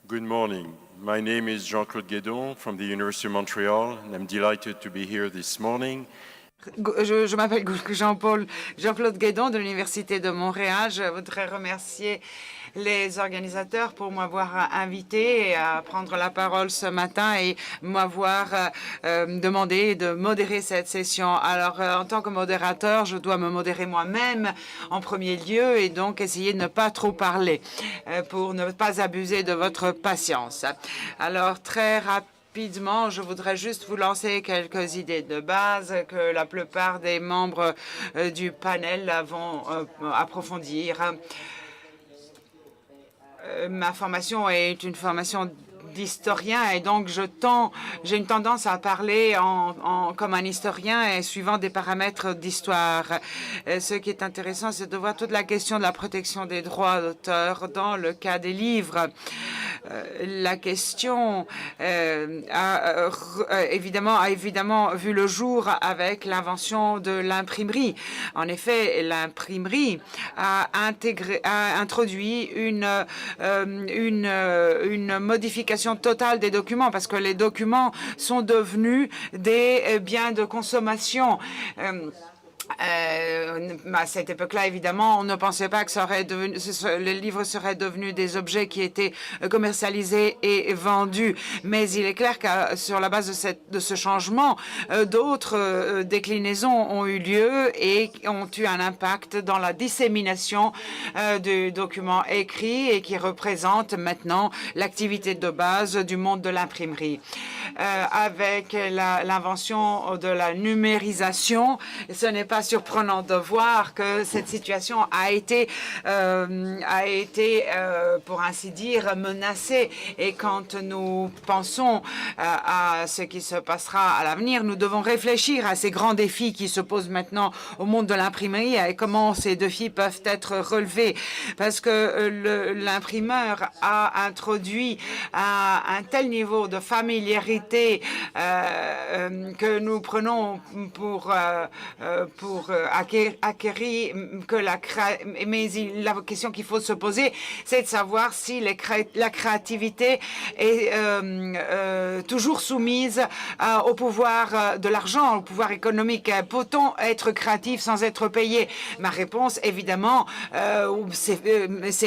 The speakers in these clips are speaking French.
Good morning. My name is Jean-Claude Guédon from the University of Montreal, and I'm delighted to be here this morning. Je m'appelle Jean-Claude Guédon de l'Université de Montréal. Je voudrais remercier les organisateurs pour m'avoir invité à prendre la parole ce matin et m'avoir demandé de modérer cette session. Alors, en tant que modérateur, je dois me modérer moi-même en premier lieu et donc essayer de ne pas trop parler pour ne pas abuser de votre patience. Alors, très rapidement, je voudrais juste vous lancer quelques idées de base que la plupart des membres du panel vont approfondir. Ma formation est une formation d'historien et donc j'ai une tendance à parler comme un historien et suivant des paramètres d'histoire. Ce qui est intéressant, c'est de voir toute la question de la protection des droits d'auteur dans le cas des livres. La question a évidemment vu le jour avec l'invention de l'imprimerie. En effet, l'imprimerie a introduit une modification totale des documents parce que les documents sont devenus des biens de consommation. À cette époque-là, évidemment, on ne pensait pas que les livres seraient devenus des objets qui étaient commercialisés et vendus. Mais il est clair que sur la base de ce changement, d'autres déclinaisons ont eu lieu et ont eu un impact dans la dissémination du document écrit et qui représente maintenant l'activité de base du monde de l'imprimerie. Avec l'invention de la numérisation, ce n'est pas surprenant de voir que cette situation a été pour ainsi dire, menacée. Et quand nous pensons à ce qui se passera à l'avenir, nous devons réfléchir à ces grands défis qui se posent maintenant au monde de l'imprimerie et comment ces défis peuvent être relevés. Parce que l'imprimeur a introduit un tel niveau de familiarité que nous prenons pour acquérir que mais la question qu'il faut se poser, c'est de savoir si la créativité est toujours soumise au pouvoir de l'argent, au pouvoir économique. Peut-on être créatif sans être payé? Ma réponse, évidemment, c'est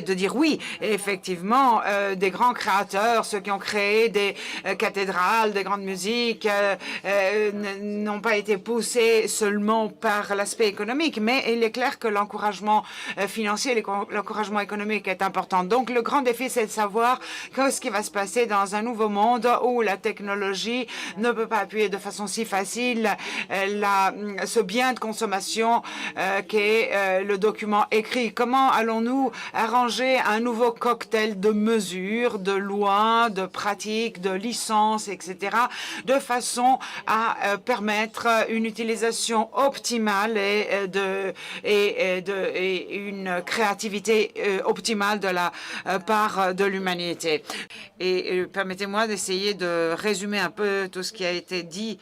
de dire oui. Et effectivement, des grands créateurs, ceux qui ont créé des cathédrales, des grandes musiques, n'ont pas été poussés seulement par l'aspect économique, mais il est clair que l'encouragement financier, l'encouragement économique est important. Donc, le grand défi, c'est de savoir ce qui va se passer dans un nouveau monde où la technologie ne peut pas appuyer de façon si facile ce bien de consommation qu'est le document écrit. Comment allons-nous arranger un nouveau cocktail de mesures, de lois, de pratiques, de licences, etc., de façon à permettre une utilisation optimale et une créativité optimale de la part de l'humanité. Et permettez-moi d'essayer de résumer un peu tout ce qui a été dit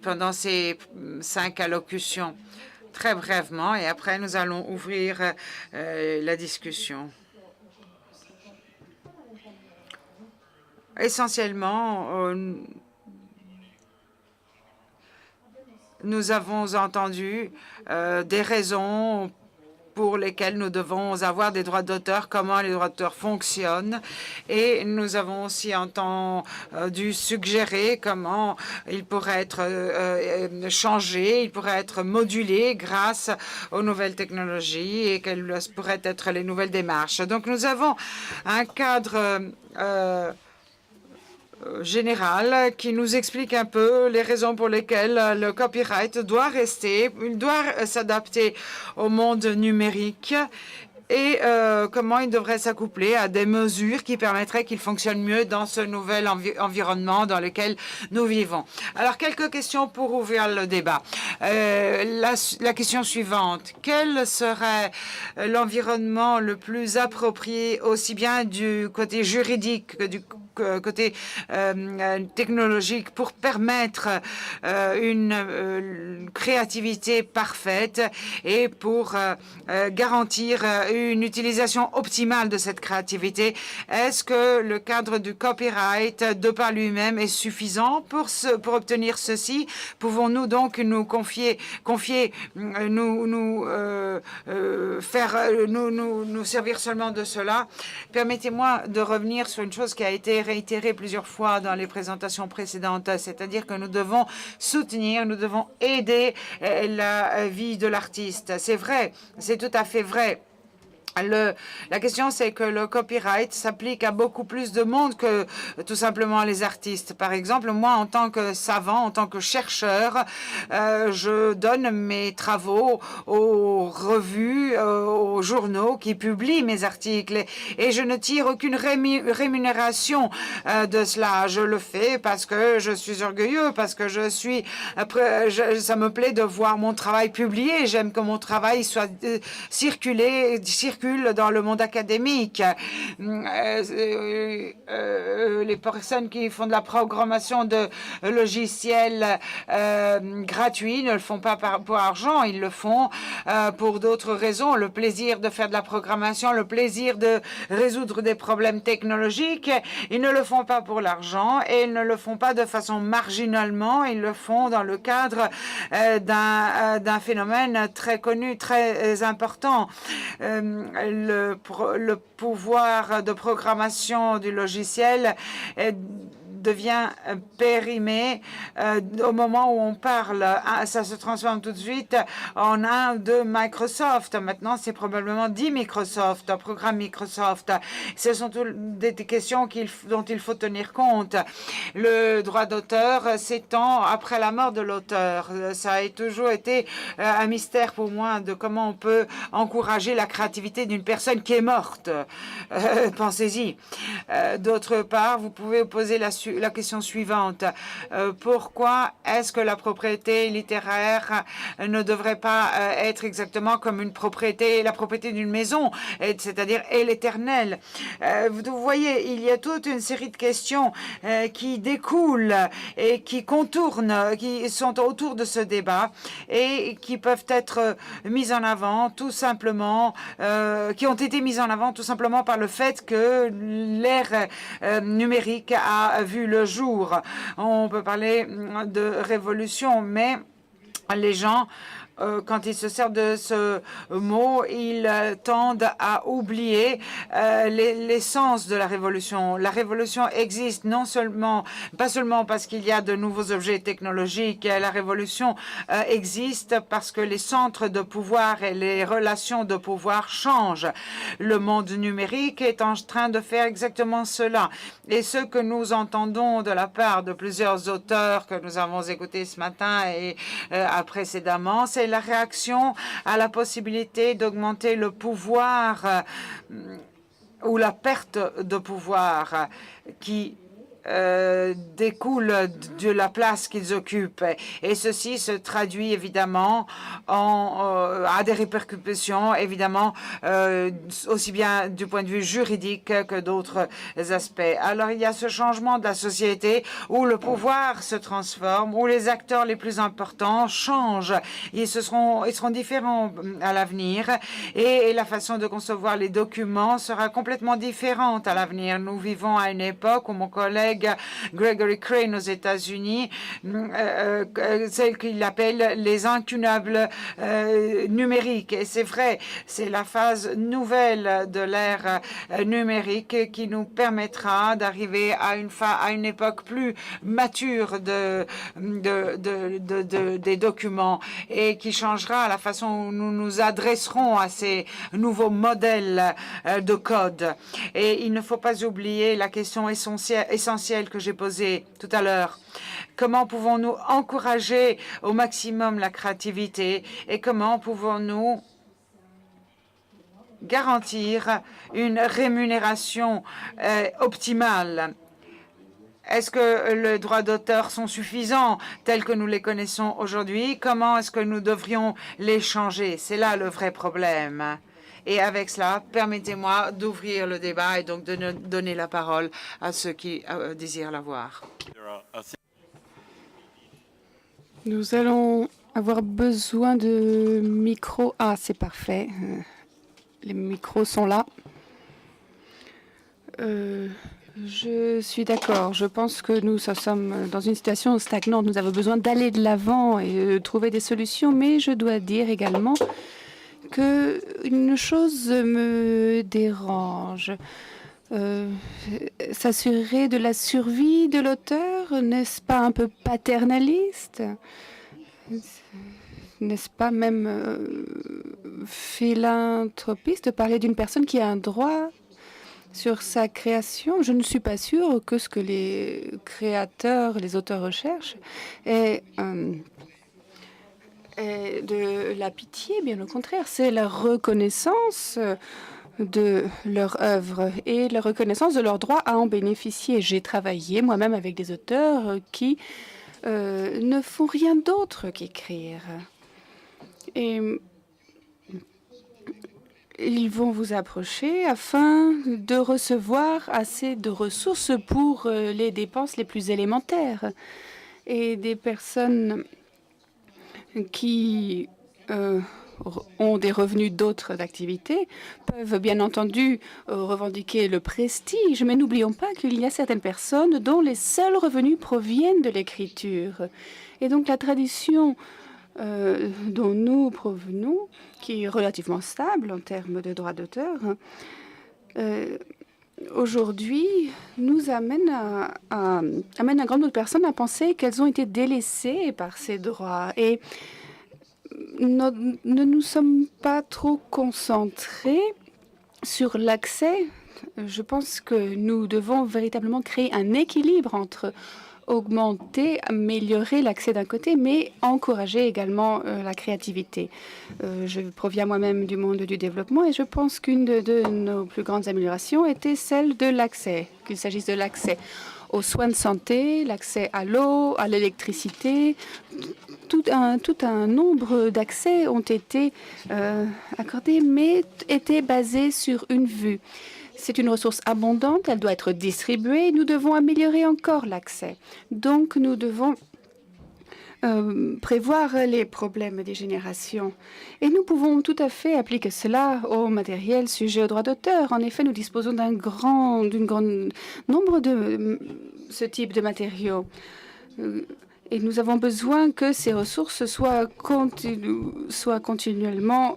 pendant ces 5 allocutions, très brièvement, et après nous allons ouvrir la discussion. Essentiellement, nous avons entendu des raisons pour lesquelles nous devons avoir des droits d'auteur, comment les droits d'auteur fonctionnent. Et nous avons aussi entendu suggérer comment ils pourraient être changés, ils pourraient être modulés grâce aux nouvelles technologies et quelles pourraient être les nouvelles démarches. Donc nous avons un cadre général qui nous explique un peu les raisons pour lesquelles le copyright doit rester, il doit s'adapter au monde numérique et comment il devrait s'accoupler à des mesures qui permettraient qu'il fonctionne mieux dans ce nouvel environnement dans lequel nous vivons. Alors, quelques questions pour ouvrir le débat. La question suivante, quel serait l'environnement le plus approprié aussi bien du côté juridique que du côté technologique pour permettre une créativité parfaite et pour garantir une utilisation optimale de cette créativité. Est-ce que le cadre du copyright de par lui-même est suffisant pour obtenir ceci? Pouvons-nous donc nous nous servir seulement de cela? Permettez-moi de revenir sur une chose qui a été réitérée plusieurs fois dans les présentations précédentes, c'est-à-dire que nous devons soutenir, nous devons aider la vie de l'artiste. C'est vrai, c'est tout à fait vrai. La question, c'est que le copyright s'applique à beaucoup plus de monde que tout simplement les artistes. Par exemple, moi, en tant que savant, en tant que chercheur, je donne mes travaux aux revues, aux journaux qui publient mes articles et je ne tire aucune rémunération de cela. Je le fais parce que je suis orgueilleux, parce que ça me plaît de voir mon travail publié. J'aime que mon travail soit circule dans le monde académique. Les personnes qui font de la programmation de logiciels gratuits ne le font pas pour argent, ils le font pour d'autres raisons. Le plaisir de faire de la programmation, le plaisir de résoudre des problèmes technologiques. Ils ne le font pas pour l'argent et ils ne le font pas de façon marginalement. Ils le font dans le cadre d'un phénomène très connu, très important. Le pouvoir de programmation du logiciel devient périmé au moment où on parle. Ça se transforme tout de suite en un de Microsoft. Maintenant, c'est probablement 10 Microsoft, un programme Microsoft. Ce sont toutes des questions dont il faut tenir compte. Le droit d'auteur s'étend après la mort de l'auteur. Ça a toujours été un mystère pour moi de comment on peut encourager la créativité d'une personne qui est morte. Pensez-y. D'autre part, vous pouvez poser la question suivante. Pourquoi est-ce que la propriété littéraire ne devrait pas être exactement comme la propriété d'une maison, c'est-à-dire l'éternel? Vous voyez, il y a toute une série de questions qui découlent et qui contournent, qui sont autour de ce débat et qui peuvent être mises en avant tout simplement, qui ont été mises en avant tout simplement par le fait que l'ère numérique a vu le jour. On peut parler de révolution, mais les gens, quand ils se servent de ce mot, ils tendent à oublier l'essence de la révolution. La révolution existe pas seulement parce qu'il y a de nouveaux objets technologiques. La révolution existe parce que les centres de pouvoir et les relations de pouvoir changent. Le monde numérique est en train de faire exactement cela. Et ce que nous entendons de la part de plusieurs auteurs que nous avons écoutés ce matin et précédemment, c'est la réaction à la possibilité d'augmenter le pouvoir ou la perte de pouvoir qui découle de la place qu'ils occupent. Et ceci se traduit évidemment à des répercussions, évidemment, aussi bien du point de vue juridique que d'autres aspects. Alors, il y a ce changement de la société où le pouvoir se transforme, où les acteurs les plus importants changent. Ils seront différents à l'avenir et la façon de concevoir les documents sera complètement différente à l'avenir. Nous vivons à une époque où mon collègue Gregory Crane aux États-Unis, celle qu'il appelle les incunables numériques. Et c'est vrai, c'est la phase nouvelle de l'ère numérique qui nous permettra d'arriver à une époque plus mature des documents et qui changera la façon où nous nous adresserons à ces nouveaux modèles de code. Et il ne faut pas oublier la question essentielle que j'ai posée tout à l'heure. Comment pouvons-nous encourager au maximum la créativité et comment pouvons-nous garantir une rémunération optimale? Est-ce que les droits d'auteur sont suffisants tels que nous les connaissons aujourd'hui? Comment est-ce que nous devrions les changer? C'est là le vrai problème. Et avec cela, permettez-moi d'ouvrir le débat et donc de donner la parole à ceux qui désirent l'avoir. Nous allons avoir besoin de micros. Ah, c'est parfait. Les micros sont là. Je suis d'accord. Je pense que nous sommes dans une situation stagnante. Nous avons besoin d'aller de l'avant et trouver des solutions. Mais je dois dire également qu'une chose me dérange. S'assurer de la survie de l'auteur, n'est-ce pas un peu paternaliste? N'est-ce pas même philanthropiste de parler d'une personne qui a un droit sur sa création? Je ne suis pas sûre que ce que les créateurs, les auteurs recherchent est de la pitié, bien au contraire. C'est la reconnaissance de leur œuvre et la reconnaissance de leur droit à en bénéficier. J'ai travaillé moi-même avec des auteurs qui ne font rien d'autre qu'écrire. Et ils vont vous approcher afin de recevoir assez de ressources pour les dépenses les plus élémentaires. Et des personnes qui ont des revenus d'autres activités peuvent bien entendu revendiquer le prestige, mais n'oublions pas qu'il y a certaines personnes dont les seuls revenus proviennent de l'écriture. Et donc la tradition dont nous provenons, qui est relativement stable en termes de droits d'auteur, aujourd'hui nous amène un grand nombre de personnes à penser qu'elles ont été délaissées par ces droits. Et ne nous sommes pas trop concentrés sur l'accès. Je pense que nous devons véritablement créer un équilibre entre augmenter, améliorer l'accès d'un côté, mais encourager également la créativité. Je proviens moi-même du monde du développement et je pense qu'une de nos plus grandes améliorations était celle de l'accès, qu'il s'agisse de l'accès aux soins de santé, l'accès à l'eau, à l'électricité. Tout un nombre d'accès ont été accordés, mais étaient basés sur une vue. C'est une ressource abondante, elle doit être distribuée. Nous devons améliorer encore l'accès. Donc, nous devons prévoir les problèmes des générations. Et nous pouvons tout à fait appliquer cela au matériel sujet au droit d'auteur. En effet, nous disposons d'un grand nombre de ce type de matériaux. Et nous avons besoin que ces ressources soient continuellement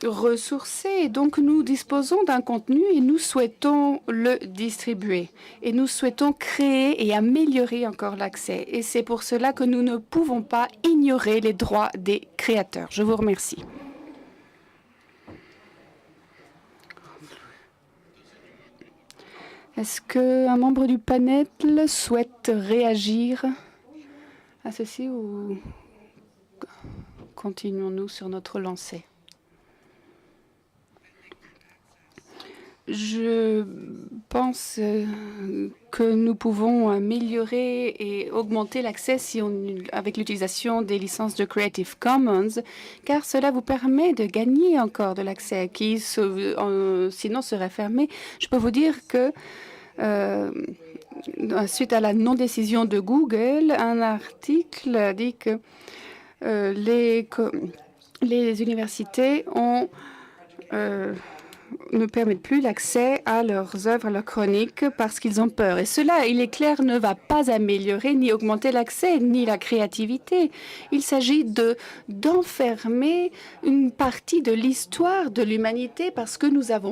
ressourcées. Donc, nous disposons d'un contenu et nous souhaitons le distribuer. Et nous souhaitons créer et améliorer encore l'accès. Et c'est pour cela que nous ne pouvons pas ignorer les droits des créateurs. Je vous remercie. Est-ce qu'un membre du panel souhaite réagir à ceci ou continuons-nous sur notre lancée? Je pense que nous pouvons améliorer et augmenter l'accès avec l'utilisation des licences de Creative Commons, car cela vous permet de gagner encore de l'accès qui sinon serait fermé. Je peux vous dire que suite à la non-décision de Google, un article a dit que les universités ne permettent plus l'accès à leurs œuvres, à leurs chroniques, parce qu'ils ont peur. Et cela, il est clair, ne va pas améliorer ni augmenter l'accès, ni la créativité. Il s'agit d'enfermer une partie de l'histoire de l'humanité parce que nous avons